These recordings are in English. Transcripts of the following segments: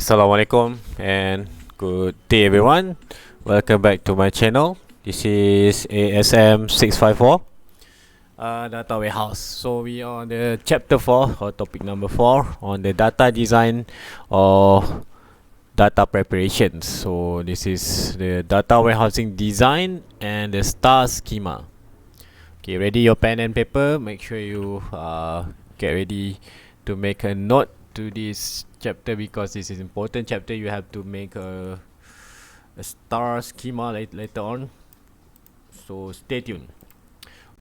Assalamualaikum and good day everyone. Welcome back to my channel. This is ASM 654 Data Warehouse. So we are on the chapter 4 or topic number 4 on the data design or data preparation. So this is the data warehousing design and the star schema. Okay, ready your pen and paper. Make sure you get ready to make a note to this chapter because this is important chapter. You have to make a star schema later on, so stay tuned.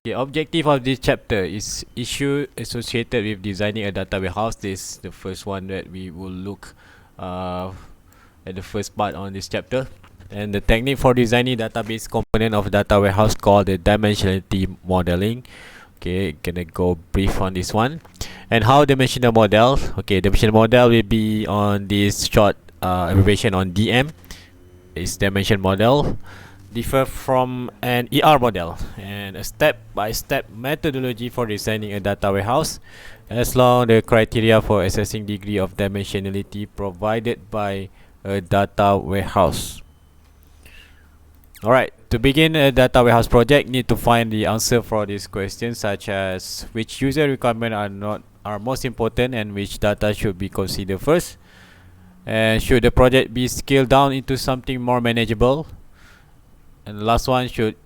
The objective of this chapter is issue associated with designing a data warehouse. This is the first one that we will look at the first part on this chapter. And the technique for designing database component of data warehouse called the dimensionality modeling. Okay, gonna go brief on this one. And how dimensional model. Okay, dimensional model will be on this short abbreviation on DM. Is dimension model differ from an ER model and a step-by-step methodology for designing a data warehouse, as long the criteria for assessing degree of dimensionality provided by a data warehouse. Alright, to begin a data warehouse project, need to find the answer for these questions, such as which user requirement are most important and which data should be considered first, and should the project be scaled down into something more manageable, and the last one, should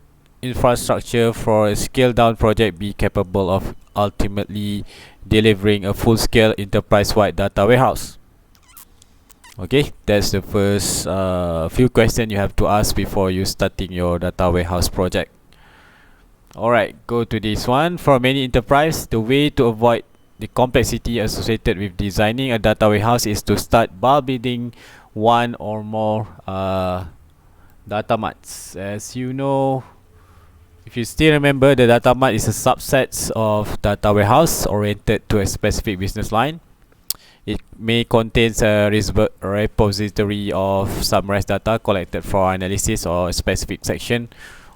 infrastructure for a scaled down project be capable of ultimately delivering a full-scale enterprise-wide data warehouse. Okay, that's the first few questions you have to ask before you starting your data warehouse project. Alright, go to this one. For many enterprise, the way to avoid the complexity associated with designing a data warehouse is to start by building one or more data marts. As you know, if you still remember, the data mart is a subset of data warehouse oriented to a specific business line. It may contain a repository of summarized data collected for analysis or a specific section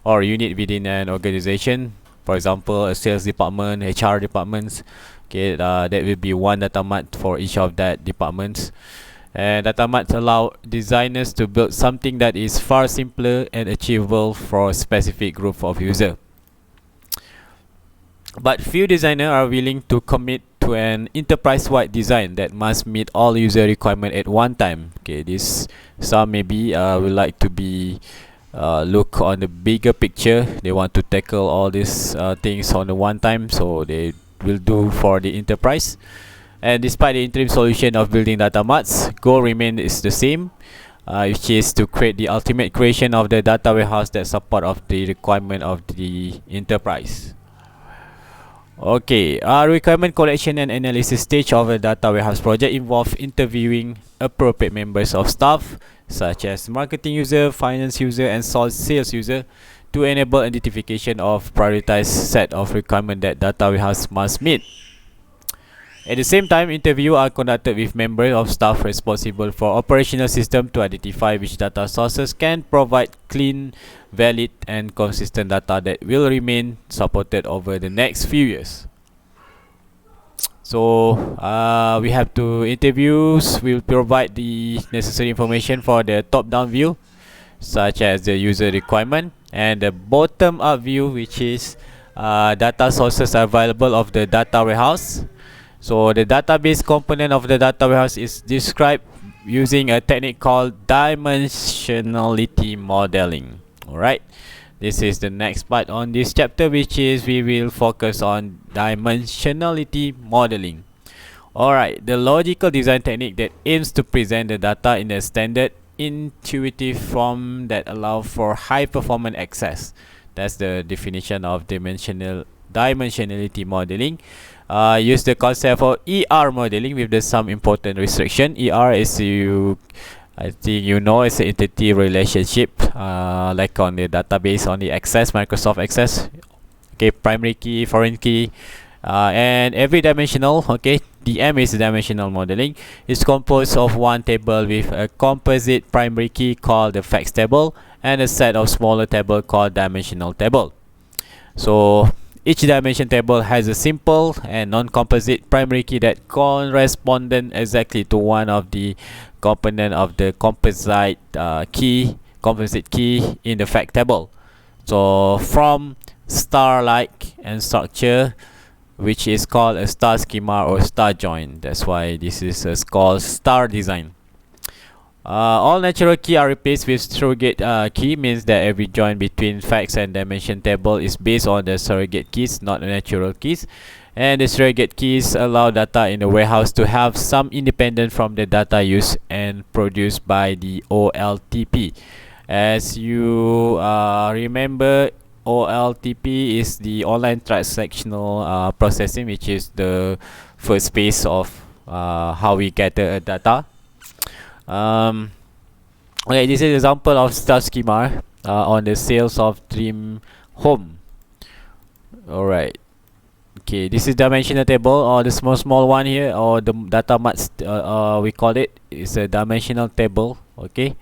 or unit within an organization. For example, a sales department, HR departments. Okay, that will be one data mart for each of that departments. And data marts allow designers to build something that is far simpler and achievable for a specific group of users. But few designers are willing to commit to an enterprise-wide design that must meet all user requirements at one time. Okay, this some maybe will like to be look on the bigger picture. They want to tackle all these things on the one time, so they will do for the enterprise. And despite the interim solution of building data marts, goal remains the same, which is to create the ultimate creation of the data warehouse that support of the requirement of the enterprise. Okay, requirement collection and analysis stage of a data warehouse project involve interviewing appropriate members of staff, such as marketing user, finance user, and sales user, to enable identification of prioritized set of requirements that data warehouse must meet. At the same time, interviews are conducted with members of staff responsible for operational system to identify which data sources can provide clean, valid, and consistent data that will remain supported over the next few years. So we have two interviews. We'll provide the necessary information for the top-down view, such as the user requirement, and the bottom-up view, which is data sources available of the data warehouse. So the database component of the data warehouse is described using a technique called dimensionality modeling. Alright, this is the next part on this chapter, which is we will focus on dimensionality modeling. Alright, the logical design technique that aims to present the data in a standard, intuitive form that allow for high performance access. That's the definition of dimensionality modeling. Use the concept of ER modeling with some important restriction. ER is I think you know, it's an entity relationship, like on the database on the Access, Microsoft Access. Okay, primary key, foreign key, and every dimensional. Okay, DM is dimensional modeling. Is composed of one table with a composite primary key called the facts table and a set of smaller table called dimensional table. So Each dimension table has a simple and non-composite primary key that correspondent exactly to one of the component of the composite key in the fact table. So from star-like and structure, which is called a star schema or star join. That's why this is called star design. All natural key are replaced with surrogate key, means that every join between facts and dimension table is based on the surrogate keys, not the natural keys. And the surrogate keys allow data in the warehouse to have some independence from the data used and produced by the OLTP. As you remember, OLTP is the online transactional processing, which is the first phase of how we gather data. Okay, this is an example of star schema on the sales of Dream Home. Alright. Okay, this is dimensional table, or the small one here, or the data mats we call it. It's a dimensional table. Okay,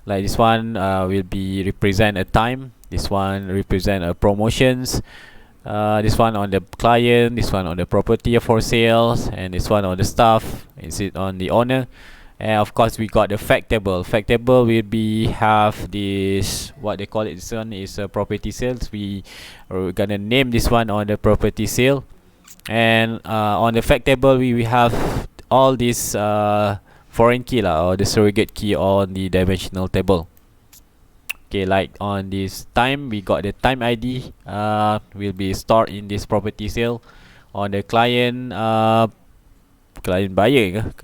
like this one will be represent a time. This one represent a promotions. This one on the client. This one on the property for sales, and this one on the staff. Is it on the owner? And of course we got the fact table. Fact table will be have this, what they call it, this one is property sales. We are gonna name this one on the property sale. And on the fact table we have all these foreign key or the surrogate key on the dimensional table. Okay, like on this time we got the time ID will be stored in this property sale. On the client client buyer,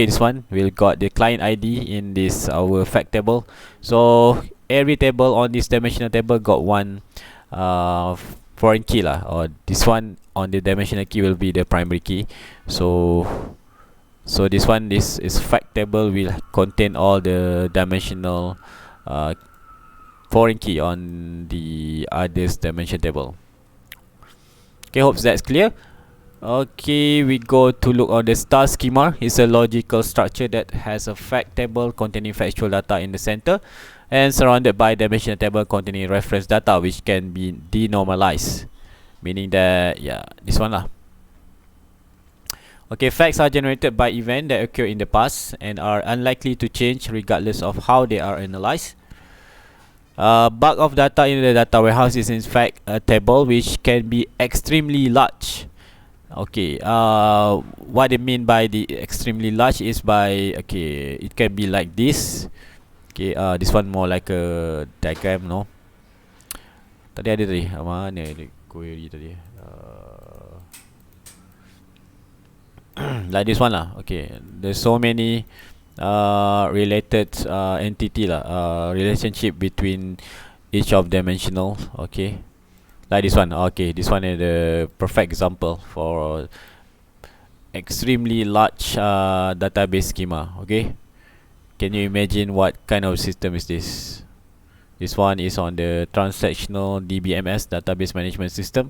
this one will got the client ID in this our fact table. So every table on this dimensional table got one foreign key or this one on the dimensional key will be the primary key. So this one, this is fact table, will contain all the dimensional foreign key on the others dimension table. Okay, hope that's clear. Okay, we go to look on the star schema. It's a logical structure that has a fact table containing factual data in the center and surrounded by dimensional table containing reference data which can be denormalized, meaning that, yeah, this one lah. Okay, facts are generated by events that occur in the past and are unlikely to change regardless of how they are analyzed. Bulk of data in the data warehouse is in fact a table which can be extremely large. Okay, what they mean by the extremely large is by, okay, it can be like this. Okay, this one more like a diagram, no? Tadi ada tadi, mana ada query tadi? Like this one lah. Okay, there's so many related entity relationship between each of dimensional. Okay, like this one. Okay, this one is the perfect example for extremely large database schema. Okay, can you imagine what kind of system is this? This one is on the transactional DBMS, database management system.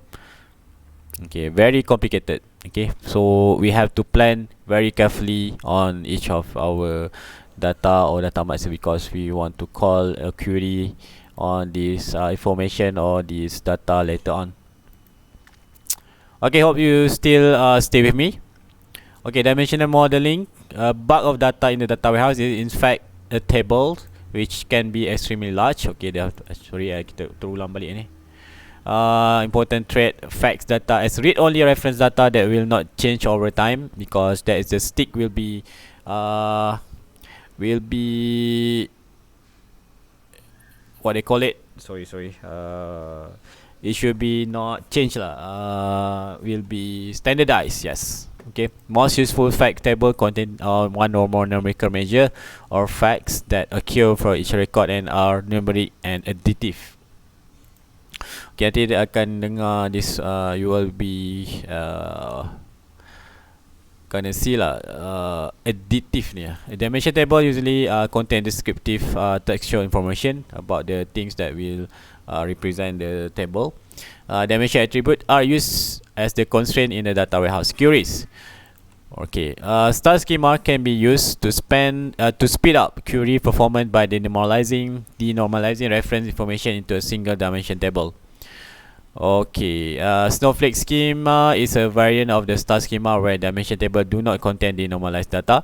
Okay, very complicated. Okay, so we have to plan very carefully on each of our data or data maps because we want to call a query on this information or this data later on. Okay, hope you still stay with me. Okay, dimensional modeling. Bulk of data in the data warehouse is in fact a table which can be extremely large. Okay, sorry, kita terulang balik ni. Important trait, facts data as read-only reference data that will not change over time because that is the stick will be what they call it. Sorry. It should be not changed lah. Will be standardized. Yes. Okay. Most useful fact table contain one or more numerical measure or facts that occur for each record and are numeric and additive. Okay, nanti dia akan dengar this. You will be gonna see lah. Additive ni. A dimension table usually contain descriptive textual information about the things that will represent the table. Dimension attribute are used as the constraint in the data warehouse queries. Okay, star schema can be used to speed up query performance by denormalizing reference information into a single dimension table. Okay, snowflake schema is a variant of the star schema where dimension table do not contain the normalized data,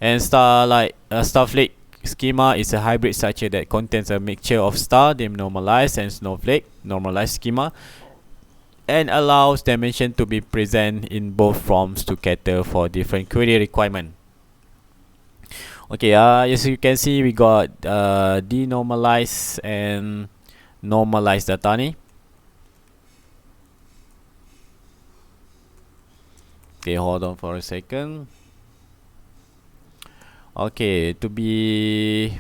and starflake schema is a hybrid structure that contains a mixture of star, the normalized, and snowflake normalized schema, and allows dimension to be present in both forms to cater for different query requirement. Okay, as you can see, we got denormalized and normalized data ni. Okay, hold on for a second. Okay, to be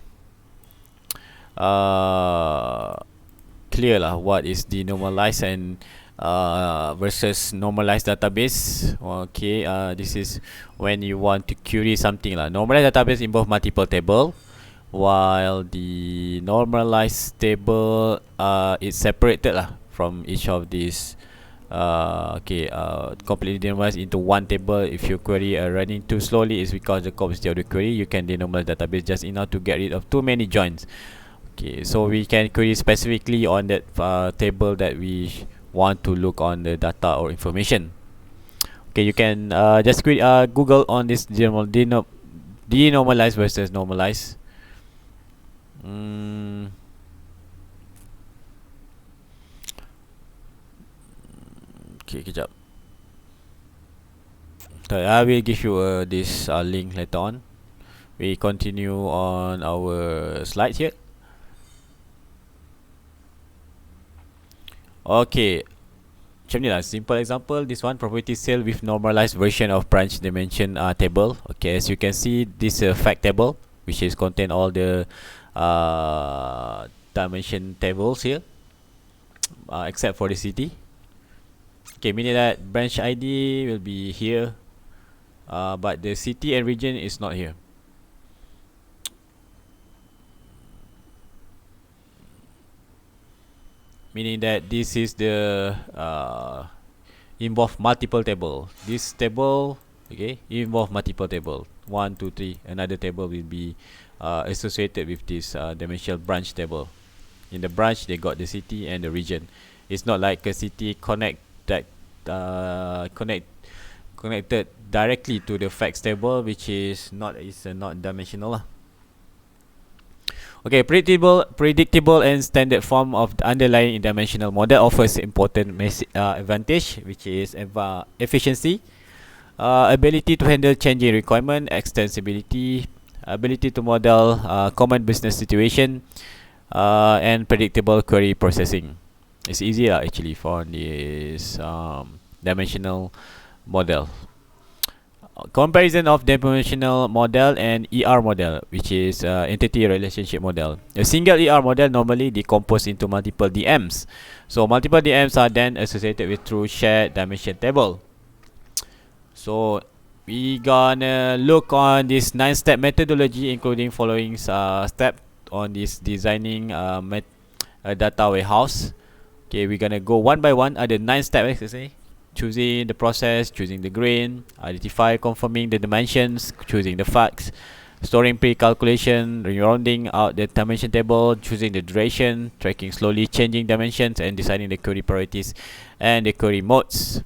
clear lah, what is denormalized and versus normalized database. Okay, this is when you want to query something lah. Normalized database involve multiple table, while the normalized table is separated lah from each of these. Completely denormalized into one table. If your query are running too slowly, it's because the complexity of the query. You can denormalize database just enough to get rid of too many joins. Okay, so we can query specifically on that table that we want to look on the data or information. Okay, you can just Google on this denormalized versus normalized. Okay, kejap. I will give you this link later on. We continue on our slides here. Okay, macam ni lah, simple example. This one, property cell with normalized version of branch dimension table. Okay, as you can see, this fact table, which is contain all the dimension tables here, except for the city. Okay, meaning that branch ID will be here, but the city and region is not here. Meaning that this is the involve multiple table. This table, okay, involve multiple table. 1, 2, 3. Another table will be associated with this dimensional branch table. In the branch, they got the city and the region. It's not like a city connected directly to the facts table, which is not dimensional lah. Okay, predictable and standard form of the underlying dimensional model offers important advantage, which is efficiency, ability to handle changing requirement, extensibility, ability to model common business situation, and predictable query processing. It's easier actually for this dimensional model. Comparison of dimensional model and ER model, which is entity relationship model. A single ER model normally decomposed into multiple DMs. So multiple DMs are then associated with through shared dimension table. So we gonna look on this 9-step methodology, including following step on this designing a data warehouse. Okay, we're gonna go one by one. Ada 9 steps, let's say. Choosing the process, choosing the grain, identify conforming the dimensions, choosing the facts, storing pre-calculation, rounding out the dimension table, choosing the duration, tracking slowly changing dimensions, and deciding the query priorities and the query modes.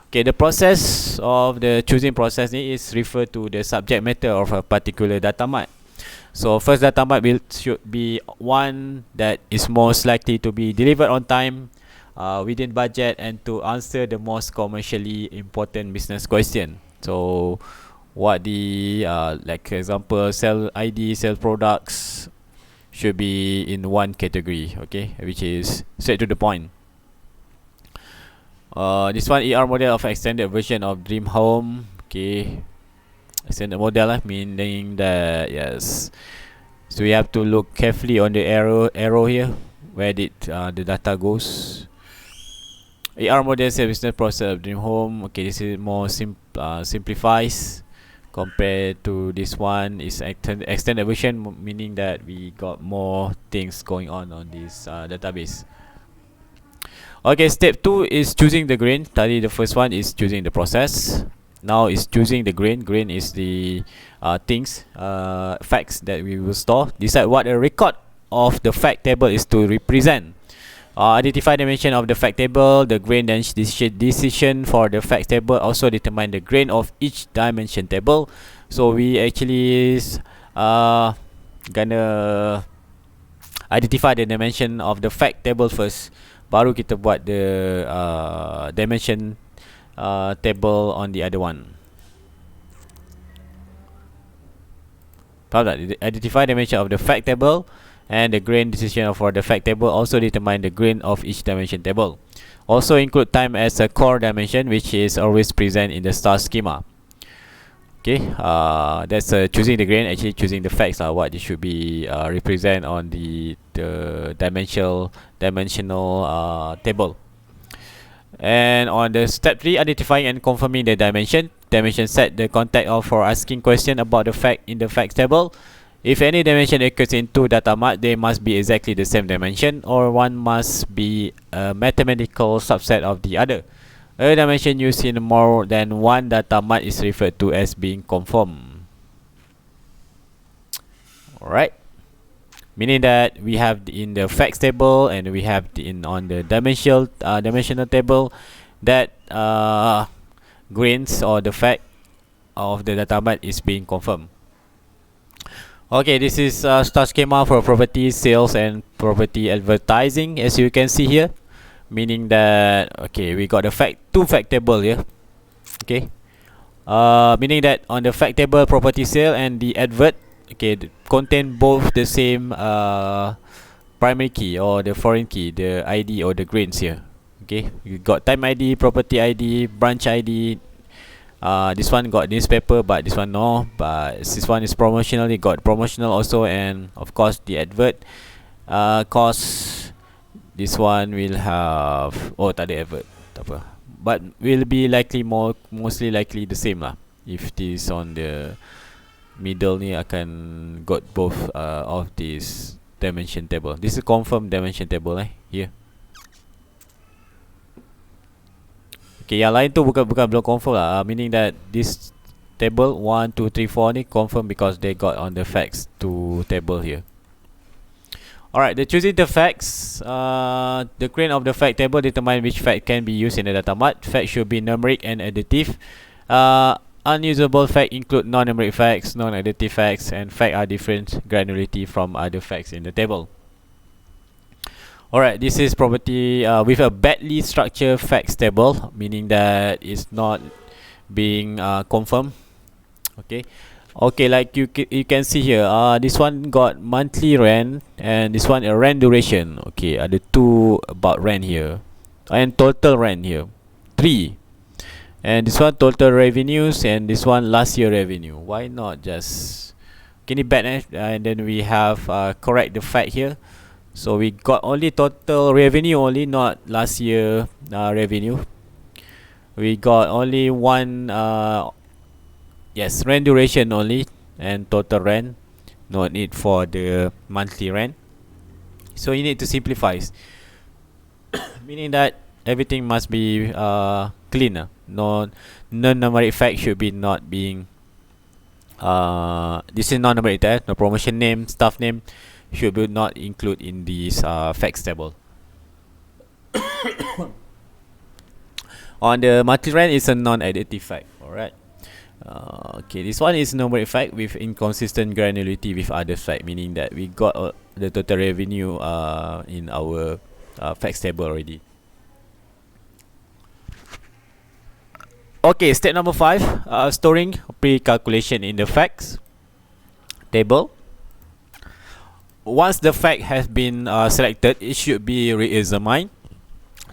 Okay, the process of the choosing process is referred to the subject matter of a particular data mart. So first data mart should be one that is most likely to be delivered on time, within budget, and to answer the most commercially important business question. So what the like example, sell ID, sell products should be in one category, okay, which is straight to the point. This one, ER model of extended version of dream home. Okay, extended model meaning that, yes, so we have to look carefully on the arrow here, where did the data goes. AR model business process of dream home. Okay, this is more simplifies compared to this one is extended version, meaning that we got more things going on this database. Okay, step 2 is choosing the grain. Tadi the first one is choosing the process. Now is choosing the grain. Grain is the things, facts that we will store. Decide what a record of the fact table is to represent. Identify dimension of the fact table. The grain decision for the fact table also determine the grain of each dimension table. So we actually gonna identify the dimension of the fact table first. Baru kita buat the dimension table on the other one. Faham tak? Identify dimension of the fact table, and the grain decision for the fact table also determine the grain of each dimension table. Also include time as a core dimension, which is always present in the star schema. Okay, that's choosing the grain, actually choosing the facts are what it should be represent on the dimensional table. And on the step 3, identifying and confirming the dimension. Dimension set the context of for asking question about the fact in the facts table. If any dimension occurs in two data mart, they must be exactly the same dimension, or one must be a mathematical subset of the other. A dimension used in more than one data mart is referred to as being conform. Alright, meaning that we have in the facts table and we have on the dimensional table that grains or the fact of the data mart is being confirmed. Okay, this is star schema for property sales and property advertising, as you can see here. Meaning that, okay, we got the two fact table here. Okay, meaning that on the fact table, property sale and the advert, okay, contain both the same primary key or the foreign key, the ID or the grains here. Okay, you got time ID, property ID, branch ID. This one got newspaper, but this one no. But this one is promotional. It got promotional also, and of course the advert cost. This one will have tak ada advert, tak apa. But will be mostly likely the same lah. If this on the middle ni akan got both of this dimension table. This is confirm dimension table here. Okay, yang lain tu bukan belum confirm lah. Meaning that this table 1, 2, 3, 4 ni confirm because they got on the facts to table here. Alright, the choosing the facts. The grain of the fact table determine which fact can be used in the data mart. Fact should be numeric and additive. Unusable fact include non-numeric facts, non-additive facts, and fact are different granularity from other facts in the table. Alright, this is property with a badly structured facts table, meaning that it's not being confirmed. Okay, like you can see here, this one got monthly rent and this one a rent duration. Okay, ada two about rent here and total rent here 3, and this one total revenues and this one last year revenue. Why not just can it bad and then we have correct the fact here. So we got only total revenue only, not last year revenue. We got only one yes, rent duration only and total rent. No need for the monthly rent. So you need to simplify. Meaning that everything must be clean. Non-numeric fact should be not being this is non-numeric, no promotion name, staff name should be not include in this facts table. On the monthly rent is a non-additive fact. Alright. Okay, this one is numeric fact with inconsistent granularity with other fact, meaning that we got the total revenue in our facts table already. Okay, step number 5, storing pre-calculation in the facts table. Once the fact has been selected, it should be re-examined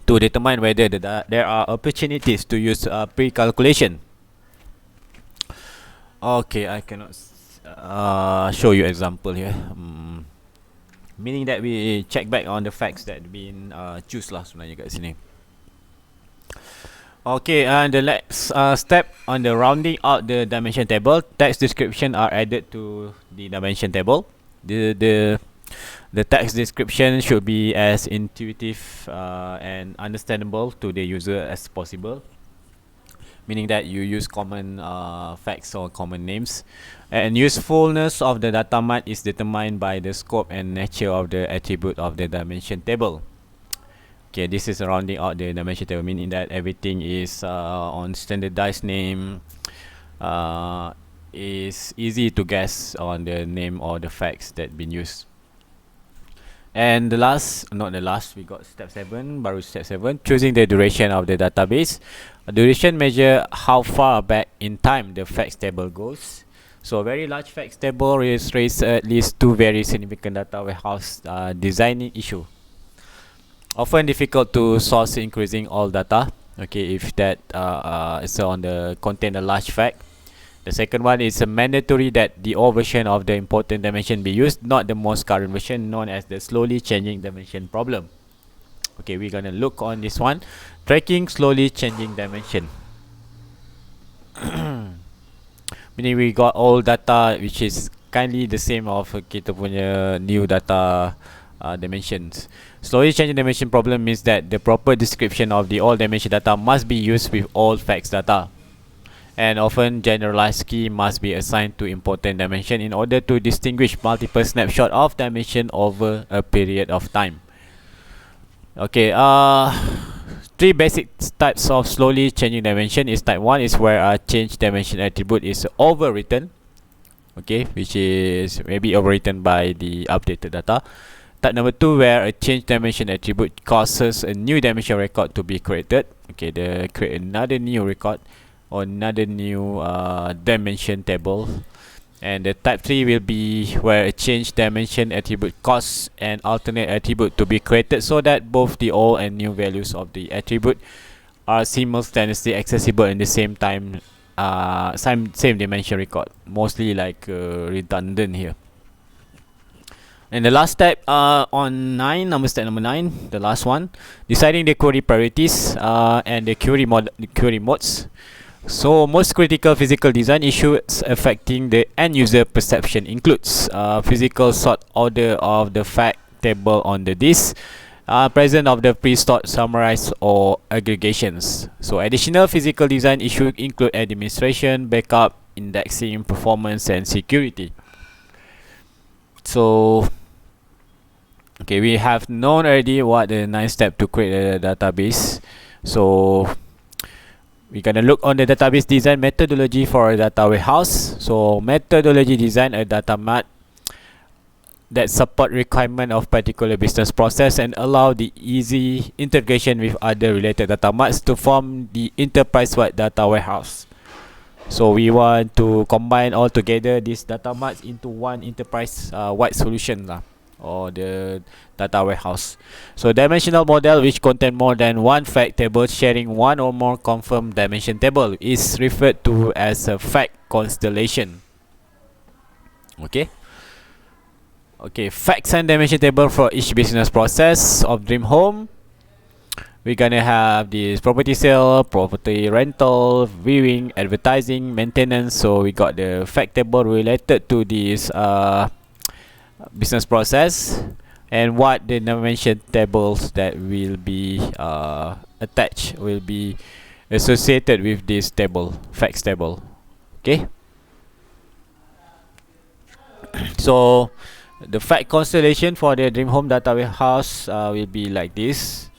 to determine whether there are opportunities to use pre-calculation. Okay, I cannot show you example here. Meaning that we check back on the facts that been choose lah sebenarnya kat sini. Okay, and the next step on the rounding out the dimension table, text description are added to the dimension table. The text description should be as intuitive and understandable to the user as possible. Meaning that you use common facts or common names, and usefulness of the data mart is determined by the scope and nature of the attribute of the dimension table. Okay, this is rounding out the dimension table, meaning that everything is on standardized name. Is easy to guess on the name or the facts that been used. And the last, not the last, we got step 7, baru step 7, choosing the duration of the database. Duration measure how far back in time the facts table goes. So a very large facts table raises at least 2 very significant data warehouse designing issue. Often difficult to source increasing all data. Okay, if that is on the contain a large fact. The second one is mandatory that the old version of the important dimension be used, not the most current version, known as the slowly changing dimension problem. Okay, we're gonna look on this one, tracking slowly changing dimension. Meaning we got old data which is kindly the same of kita punya new data dimensions. Slowly changing dimension problem means that the proper description of the old dimension data must be used with all facts data. And often generalized key must be assigned to important dimension in order to distinguish multiple snapshot of dimension over a period of time. Okay, 3 basic types of slowly changing dimension is type 1 is where a change dimension attribute is overwritten, okay, which is maybe overwritten by the updated data. Type number 2 where a change dimension attribute causes a new dimension record to be created. Okay, they create another new record or another new dimension table. And the type 3 will be where a change dimension attribute causes an alternate attribute to be created so that both the old and new values of the attribute are simultaneously accessible in the same time, same dimension record. Mostly like redundant here. And the last step on 9, step number 9, the last one, deciding the query priorities and the query modes. So most critical physical design issues affecting the end user perception includes physical sort order of the fact table on the disk, presence of the pre-stored summarized or aggregations. So additional physical design issues include administration, backup, indexing, performance, and security. So okay, we have known already what the 9 step to create a database. So we're gonna look on the database design methodology for a data warehouse. So methodology design a data mart that support requirement of particular business process and allow the easy integration with other related data marts to form the enterprise-wide data warehouse. So we want to combine all together these data marts into one enterprise-wide solution lah, or the data warehouse. So dimensional model which contain more than one fact table sharing one or more confirmed dimension table is referred to as a fact constellation. Okay. Okay, facts and dimension table for each business process of Dream Home. We're gonna have this property sale, property rental, viewing, advertising, maintenance. So we got the fact table related to this business process and what the dimension tables that will be attached will be associated with this table, facts table. Okay. So the fact constellation for the Dream Home data warehouse will be like this.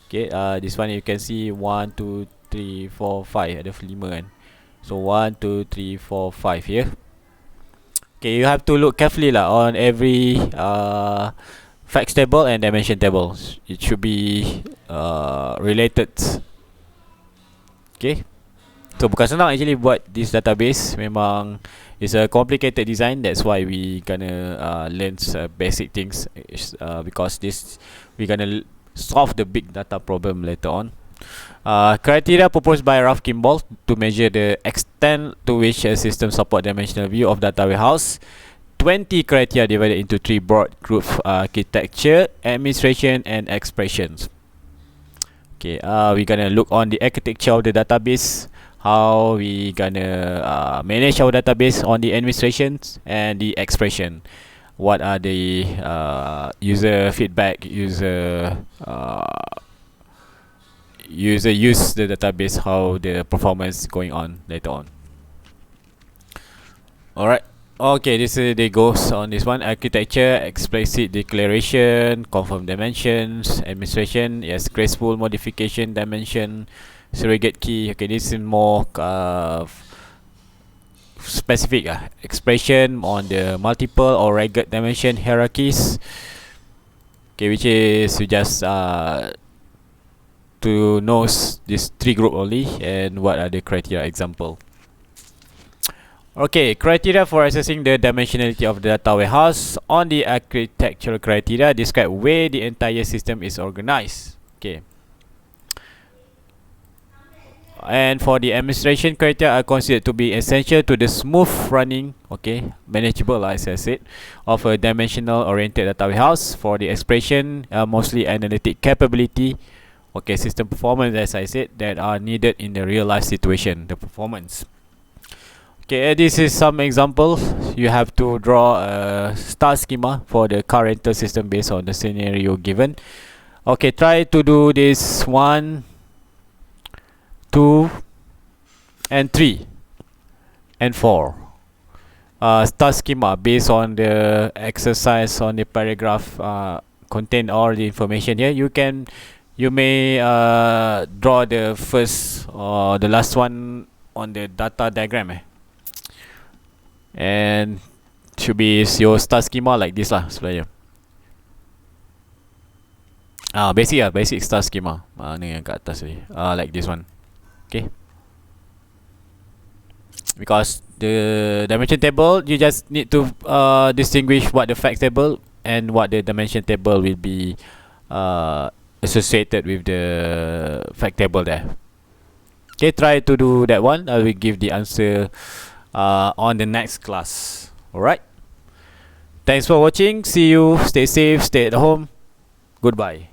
Okay, this one you can see 1, 2, 3, 4, 5 ada 5 kan. So 1, 2, 3, 4, 5 here. Okay, you have to look carefully lah on every facts table and dimension tables. It should be related. Okay. So bukan senang actually buat this database. Memang it's a complicated design. That's why we gonna learn basic things because this we gonna solve the big data problem later on. Criteria proposed by Ralph Kimball to measure the extent to which a system support dimensional view of data warehouse. 20 criteria divided into 3 broad groups: architecture, administration, and expressions. Okay, we're gonna look on the architecture of the database, how we gonna manage our database on the administrations and the expression. What are the user feedback, user use the database, how the performance going on later on. Alright, Okay, this they goes on this one: architecture, explicit declaration, confirm dimensions, administration, yes, graceful modification, dimension, surrogate key. Okay, this is more specific expression on the multiple or ragged dimension hierarchies. Okay, which is you just to know this three group only, and what are the criteria example. Okay, criteria for assessing the dimensionality of the data warehouse. On the architectural criteria, describe where the entire system is organized. Okay. And for the administration criteria are considered to be essential to the smooth running, okay, manageable as I said, of a dimensional oriented data warehouse. For the expression, mostly analytic capability, okay, system performance as I said, that are needed in the real life situation, the performance. Okay, this is some example. You have to draw a star schema for the car rental system based on the scenario given. Okay, try to do this 1, 2, and 3, and 4. Star schema based on the exercise on the paragraph contain all the information here. You may draw the first or the last one on the data diagram and should be your star schema like this lah sebenarnya. Basic star schema. Ni yang kat atas ni. Like this one. Okay. Because the dimension table, you just need to distinguish what the fact table and what the dimension table will be associated with the fact table there. Okay, try to do that one. I will give the answer on the next class. Alright. Thanks for watching. See you. Stay safe. Stay at home. Goodbye.